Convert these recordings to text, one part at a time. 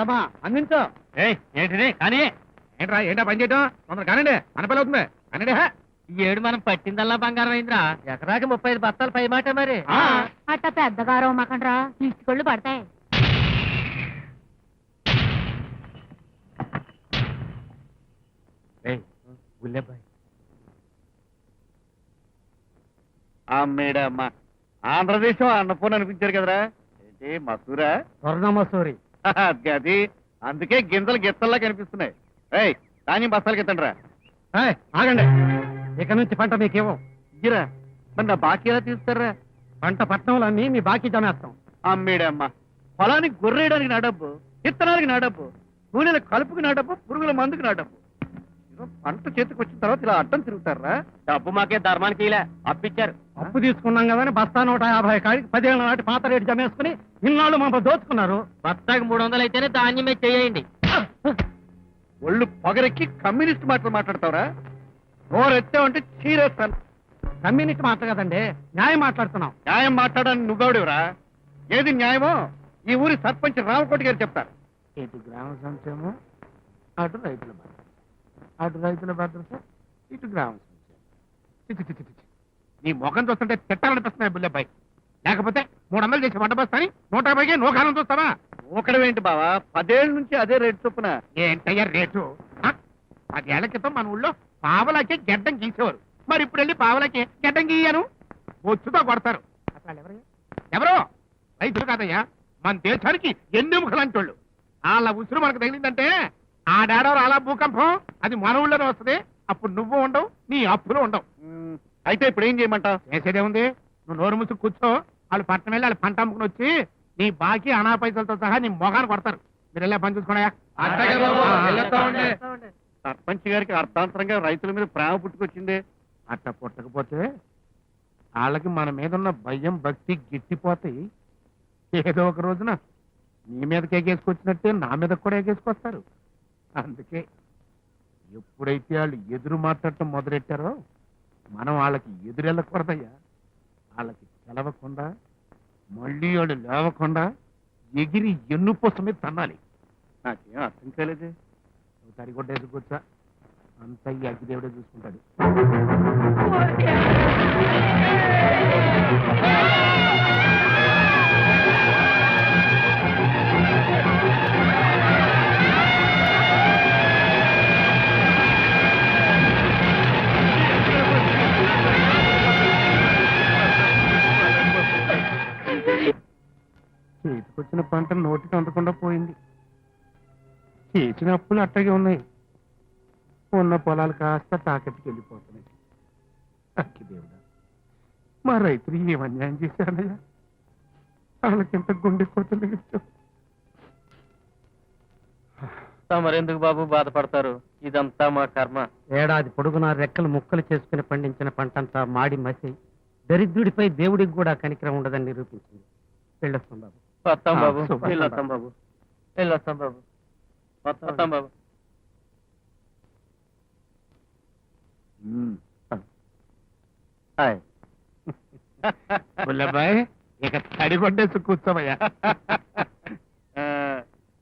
అత్తమ్మా అందించో. ఏంటిది కానీ ఏంట్రా ఏంటా పని చేయటం తొందర కానండి అనపల్లి అవుతుంది అనండి. ఈ ఏడు మనం పట్టిందల్లా బంగారం అయిందిరా. ఎకరాకి 35 బస్తాలు పై మాట మరి. అట్ట పెద్దగా రోమకండ్రా ఇటుకళ్ళు పడతాయి. గుల్లెబ్బాయి అమ్మేడమ్మా ఆంధ్రదేశం అన్నపూర్ణ అనిపించారు కదరా. ఏంటి మసూరా? స్వర్ణ మసూరి. అది అందుకే గింజలు గిత్తల్లా కనిపిస్తున్నాయి. ఏయ్ ధాన్యం బస్తాలు గిత్తండి రా. ఆగండి, ఇక నుంచి పంట మీకేమో. ఇరా మరి నా బాకీ ఎలా తీస్తారా? పంట పట్టణంలో అన్ని మీ బాకీ జమేస్తాం. అమ్మేడమ్మా పొలానికి గొర్రేయడానికి నా డబ్బు, విత్తనాలకి నా డబ్బు, కూలీల కలుపుకి నా డబ్బు, పురుగుల మందుకి నా డబ్బు. పంట చేతికి వచ్చిన తర్వాత ఇలా అడ్డం తిరుగుతారా? డబ్బు మాకే ధర్మానికి ఇలా అప్పిచ్చారు. అప్పు తీసుకున్నాం కదా అని బస్తా 150 కాడికి 10 ఏళ్ల నాటి పాత రేటు జమేసుకుని ఇన్నాళ్ళు మమ్మల్ని దోచుకున్నారు. బస్తాకి 300 అయితేనే ధాన్యమే చేయండి. ఒళ్ళు పొగరెక్కి కమ్యూనిస్ట్ మాటలు మాట్లాడతావురా? నోరెత్తావంటే చీరేస్తాను. కమ్యూనిటీ మాట కదండి, న్యాయం మాట్లాడుతున్నాం. న్యాయం మాట్లాడడానికి నువ్వెవడేవరా? ఏది న్యాయమో ఈ ఊరి సర్పంచ్ రామకోటి గారు చెప్తారు. ఇటు గ్రామ సంక్షేమం, అటు రైతుల భద్రత, అటు రైతుల భద్రత, ఇటు గ్రామ సంక్షేమం. నీ ముఖం చూస్తుంటే తిట్టాలనిపిస్తున్నాయి బుల్లెబ్బాయి. లేకపోతే 300 చేసి వంట బస్తాని 150కి నూకాలం చూస్తావా? ఒకడవేంటి బావా, 10 ఏళ్ళ నుంచి అదే రేటు చొప్పున. ఏంటయ్యా రేటు? 10 ఏళ్ల క్రితం మన ఊళ్ళో పావలాకి గడ్డం గీసేవారు. మరి ఇప్పుడు వెళ్ళి పావలాకి గడ్డం గీయను బొచ్చుతో కొడతారు. అసలు ఎవరో రైతులు కాదయ్యా, మన దేశానికి ఎన్నెముకలాంటి వాళ్ళు. వాళ్ళ ఉసురు మనకు తగిలిందంటే ఆ డాడవరు అలా భూకంపం అది మన ఊళ్ళోనే వస్తుంది. అప్పుడు నువ్వు ఉండవు, నీ అప్పులు ఉండవు. అయితే ఇప్పుడు ఏం చేయమంటావు? చేసేదేముంది, నువ్వు నోరు ముసుగు కూర్చో. వాళ్ళు పట్టణం వెళ్ళి వాళ్ళు పంట అమ్ముకుని వచ్చి నీ బాకీ అనా పైసలతో సహా నీ మొగాన్ని కొడతారు. మీరు వెళ్ళే పని చూసుకోండి. సర్పంచ్ గారికి అర్థాంతరంగా రైతుల మీద ప్రేమ పుట్టుకొచ్చింది. అట్ట పుట్టకపోతే వాళ్ళకి మన మీద ఉన్న భయం భక్తి గిట్టిపోతాయి. ఏదో ఒక రోజున నీ మీదకి ఎగేసుకొచ్చినట్టే నా మీద కూడా ఎగేసుకొస్తారు. అందుకే ఎప్పుడైతే వాళ్ళు ఎదురు మాట్లాడటం మొదలెట్టారో మనం వాళ్ళకి ఎదురెళ్ళకూడదయ్యా. వాళ్ళకి తెలవకుండా మళ్ళీ వాళ్ళు లేవకుండా ఎగిరి ఎన్ను పుస్త మీద తన్నాలి. నాకేం అర్థం కాలేదే. నువ్వు తడిగొడ్డేసి కూర్చా, అంతా ఈ అగ్గిదేవుడే చూసుకుంటాడు. చేతికొచ్చిన పంట నోటికి అందకుండా పోయింది. చేసిన అప్పులు అట్టగే ఉన్నాయి. ఉన్న పొలాలు కాస్త తాకట్టుకి వెళ్ళిపోతున్నాయి. అక్కి దేవుడా, మా రైతులు ఏం అన్యాయం చేశారయ్యా. వాళ్ళకింత గుండె కోతలు ఇచ్చావు. మరెందుకు బాబు బాధపడతారు? ఇదంతా మా కర్మ. ఏడాది పొడుగునా రెక్కలు ముక్కలు చేసుకుని పండించిన పంటంతా మాడి మసి దరిద్రుడిపై దేవుడికి కూడా కనికరం ఉండదని నిరూపించింది. వెళ్ళొస్తాం బాబు. వస్తాం బాబు, వెళ్ళొస్తాం బాబు, వెళ్ళొస్తాం బాబు, వస్తాం బాబు. బుల్లబ్బాయ్, ఇక తడిగొడ్డేసి కూర్చోమయ్యా.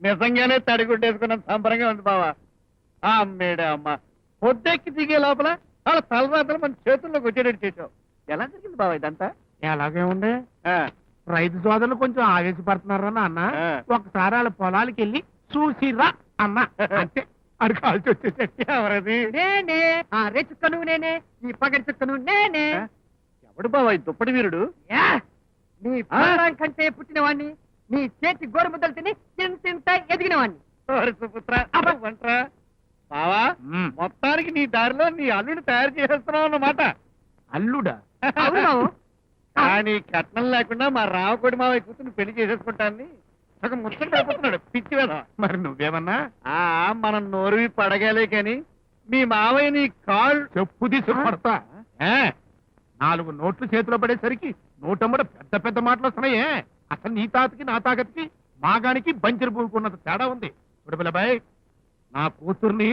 నిజంగానే తడిగుడ్డేసుకున్న సంబరంగా ఉంది బావా. అమ్మేడే అమ్మ పొద్దెక్కి దిగే లోపల వాళ్ళ తలరాత్రులు మన చేతుల్లోకి వచ్చేటట్టు చేసావు. ఎలా జరిగింది బావా ఇదంతా? ఎలాగే ఉండే, రైతు సోదరులు కొంచెం ఆవేశపడుతున్నారా అన్న. ఒకసారి వాళ్ళ పొలాలకి వెళ్ళి చూసిరా అన్న అంటే అడు కాల్చి వచ్చేసరికి ఎవరది? నేనే చుక్కను నేనే, ఈ పగడి చుక్కను నేనే. ఎవడు బావా ఈ దుప్పటి వీరుడు? నీ ప్రాణం కంటే పుట్టినవాణ్ణి, నీ చేతి గోరుముద్దలు తిని తింత ఎదిగినవాణ్ణి. బావా మొత్తానికి నీ దారిలో నీ అల్లుడు తయారు చేసేస్తున్నావు అన్నమాట. అల్లుడా? కానీ కట్నం లేకుండా మా రామకోడి మావయ్య కూతురు పెళ్లి చేసేసుకుంటాన్ని ఒక ముచ్చట అయిపోతున్నాడు పిచ్చి వేద. మరి నువ్వేమన్నా? మనం నోరువి పడగాలే కాని మీ మావయ్య నీ కాళ్ళు చెప్పు తీసి పడతా. 4 నోట్లు చేతిలో పడేసరికి నోటమ్మడ పెద్ద పెద్ద మాటలు వస్తున్నాయే. అసలు నీ తాతకి నా తాకతికి మాగానికి బంజరు పూరుకున్నంత తేడా ఉంది. పిల్లబాయ్, నా కూతుర్ని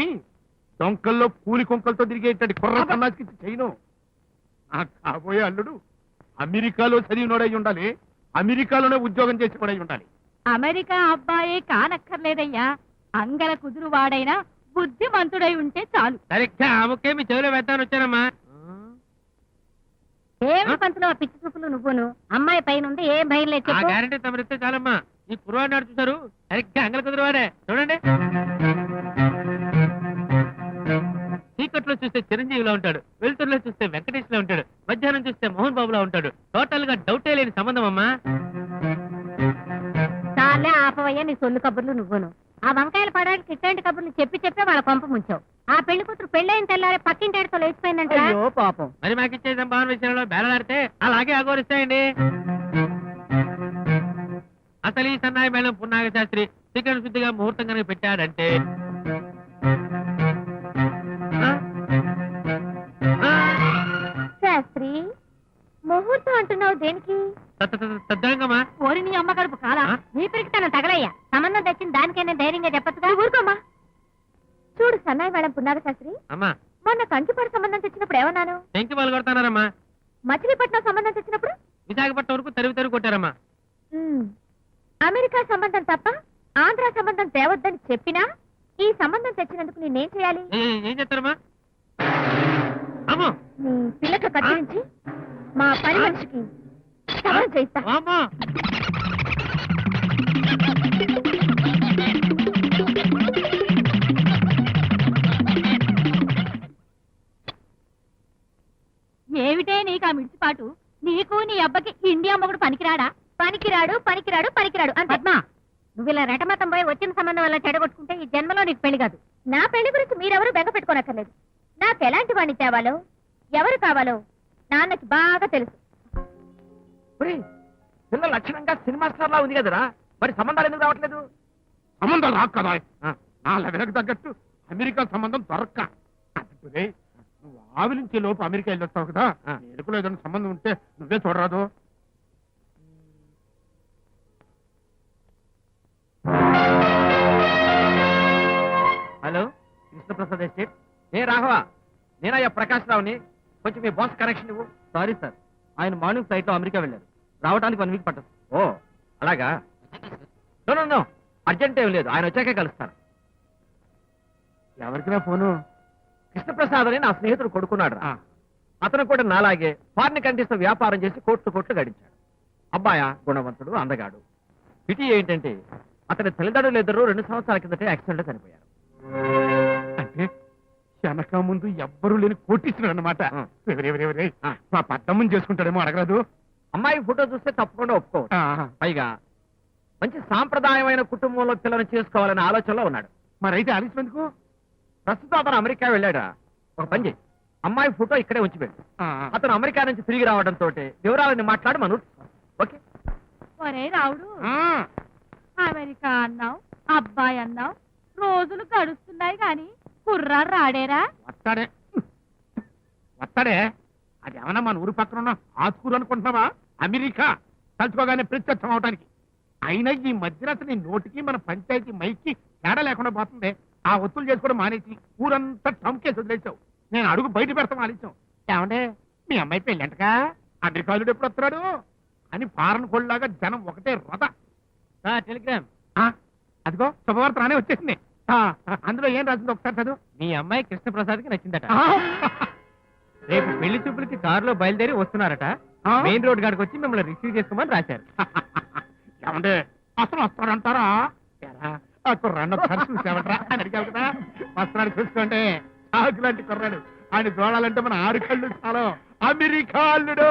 డొంకల్లో పూలి కొంకలతో తిరిగేటట్టు కుర్ర సన్నాసికి చేయను. నా కాబోయే అల్లుడు అమెరికాలో చదివినోడై ఉండాలి, అమెరికాలోనే ఉద్యోగం చేసేవాడై ఉండాలి. అమెరికా అబ్బాయే కానక్కర్లేదయ్యా, అంగల కుదురు వాడైనా బుద్ధిమంతుడై ఉంటే చాలు. సరిగ్గా ఆమెకే మీ చెవిలో వేద్దామని వచ్చానమ్మా. ఏమి పంతులు ఆ పిచ్చి చూపులు నువ్వును, అమ్మాయి పైన ఉంది, ఏం భయం లేదు ఆ చెప్పు. గ్యారంటీ తమరిస్తే చాలమ్మా. ఈ కుర్రవాడిని చూసారు, సరిగ్గా అంగల కుదిరివాడే. చూడండి, చీకట్లో చూస్తే చిరంజీవిలో ఉంటాడు, వెలుతురులో చూస్తే వెంకటేష్ లో ఉంటాడు, మధ్యాహ్నం చూస్తే మోహన్ బాబులా ఉంటాడు. టోటల్ గా డౌటే లేని సంబంధం అమ్మా. చాలే ఆపవయ్యా నీ సొల్లు కబుర్లు నువ్వును. ఆ వంకాయల పడానికి ఇట్లాంటి కబుర్లు చెప్పి చెప్పే వాళ్ళ కొంప ముంచావు. ఆ పెళ్లి కూతురు పెళ్ళైన తెల్లారే పక్కింటాడితో లేచిపోయిందంట. అయ్యో పాపం. మరి మాకు ఇచ్చే సంభావన విషయంలో బేలలాడితే అలాగే అగోరిస్తాయండి. అసలు ఈ సన్నాయి మేళం పున్నాగ శాస్త్రి చికెన్ శుద్ధిగా ముహూర్తం కనుక పెట్టాడంటే ఆ? ఆ? శాస్త్రి ముహూర్తం అంటున్నావు దేనికి? తద్దరంగమ్మా. కోరి నీ అమ్మ కడుపు కాలా, ఆ? నీ పెరిగితేనే తగలయ్యా. సంబంధం తెచ్చిన దానికైనా ధైర్యంగా చెప్పచ్చుగా. ఊరుకోమ్మా. చూడు సన్నాయి మేడం పున్నాగ శాస్త్రి, అమ్మా, మొన్న కంకిపాడు సంబంధం తెచ్చినప్పుడు ఏమన్నాను? టెంకి పాలు కొడతానారమ్మా. మచిలీపట్నం సంబంధం తెచ్చినప్పుడు విశాఖపట్నం వరకు తరివి కొట్టారమ్మా. అమెరికా సంబంధం తప్ప ఆంధ్ర సంబంధం తేవద్దని చెప్పినా ఈ సంబంధం తెచ్చినందుకు నేనేం చేయాలి? ఏం చేస్తారమ్మా? అమ్మో, నీ పిల్లక కత్తిరించి మా పని మనిషికి సవరణ చేయిస్తా. అమ్మో. ఏమిటే నీకు ఆ మిడిచిపాటు? నీకు నీ అబ్బకి ఇండియా మొగుడు పనికిరాడా? పనికిరాడు పనికిరాడు పనికిరాడు అని పద్మా, నువ్వు ఇలా రెటమతం పోయి వచ్చిన సంబంధం వల్ల చెడగొట్టుకుంటే ఈ జన్మలో నీకు పెళ్లి కాదు. నా పెళ్లి గురించి మీరెవరూ బెంగ పెట్టుకోనక్కర్లేదు. నాకు ఎలాంటి వాడిని తేవాలో ఎవరు కావాలో నాన్నకి బాగా తెలుసు. పిల్ల లక్షణంగా సినిమా స్టార్ లా ఉంది కదరా, మరి సంబంధాలు ఎందుకు రావట్లేదు? సంబంధం రాకు కదా, నా లెవెలకు తగ్గట్టు అమెరికా సంబంధం దొరక్క. నువ్వు ఆవి నుంచి లోపు అమెరికా వెళ్ళొస్తావు కదా, ఎరుకులో ఏదైనా సంబంధం ఉంటే నువ్వే చూడరాదు. Hello, Krishnaprasad estate. ఏ రాఘవా, నేనయ్యా ప్రకాష్ రావుని. కొంచెం మీ బాస్ కనెక్షన్ ఇవ్వు. సారీ సార్, ఆయన మార్నింగ్ ఫ్లైట్ లో అమెరికా వెళ్ళారు. రావడానికి 1 వీక్ పట్టదు. ఓ అలాగా? నో అర్జెంట్ ఏం లేదు, ఆయన వచ్చాకే కలుస్తాను. ఎవరికినా ఫోను? కృష్ణప్రసాద్ అని నా స్నేహితుడు కొడుకున్నాడు. అతను కూడా నాలాగే ఫారిన్ కంట్రీస్ తో వ్యాపారం చేసి కోట్లు గడించాడు. అబ్బాయ గుణవంతుడు, అందగాడు. పిటి ఏంటంటే అతని తల్లిదండ్రులు ఇద్దరు 2 సంవత్సరాల కిందటే యాక్సిడెంట్ లో చనిపోయారు. అంటే వెనక ముందు ఎవ్వరూ లేని కోటిస్తున్నాడు అనమాట. ఆ. మా పద్దమ్మని చేసుకుంటాడేమో అడగరాదు. అమ్మాయి ఫోటో చూస్తే తప్పకుండా ఒప్పుకోవచ్చు. పైగా మంచి సాంప్రదాయమైన కుటుంబంలో పిల్లని చేసుకోవాలనే ఆలోచనలో ఉన్నాడు. మరైతే ఆలస్యం ఎందుకు? ప్రస్తుతం అతను అమెరికా వెళ్ళాడా. ఒక పని చేయి, అమ్మాయి ఫోటో ఇక్కడే ఉంచిపెట్టు. అతను అమెరికా నుంచి తిరిగి రావడంతో వివరాలని మాట్లాడి మనం ఓకే. ఒరే రావుడు, అమెరికా అన్నావు, అబ్బాయి అన్నావు, రోజులు గడుస్తున్నాయి గాని కుర్రాడు రాడేరా? వస్తాడే. అది ఏమన్నా మన ఊరు పక్కన ఉన్న ఆస్కూరు అనుకుంటున్నావా? అమెరికా తలుచుకోగానే ప్రత్యక్షం అవటానికి. అయినా ఈ మధ్యన అసలు నీ నోటికి మన పంచాయతీ మైకి తేడా లేకుండా పోతుంది. ఆ ఒత్తులు చేసుకోవడం మానేసి ఊరంతా టంకేసి వదిలేసావు. నేను అడుగు బయట పెడతాం ఆలస్యం. ఏమండే మీ అమ్మాయి పెళ్ళంటగా, అగ్రికాలుడు ఎప్పుడు వస్తున్నాడు అని ఫారెన్ కోళ్ళలాగా జనం ఒకటే రథ. టెలిగ్రామ్. అదిగో శుభవార్త రానే వచ్చేసింది. అందులో ఏం రాసింది ఒకసారి చదువు. మీ అమ్మాయి కృష్ణప్రసాద్ కి నచ్చిందట. ఆ, రేపు పెళ్లి చూపులకి కారులో బయలుదేరి వస్తున్నారట. ఆ? మెయిన్ రోడ్ కాడికి వచ్చి మిమ్మల్ని రిసీవ్ చేసుకోమని రాశారు. ఏమండే అసలు వస్తాడంటారా? ఎరా, ఆ కుర్రాన్ని ఒకసారి చూసావట్రా అని అడిగావు కదా. వస్తున్నాడు చూసుకోండి. ఆకు లాంటి కుర్రాడు. ఆయన చూడాలంటే మన 6 కళ్ళు చాలు. అమెరికా అల్లుడు.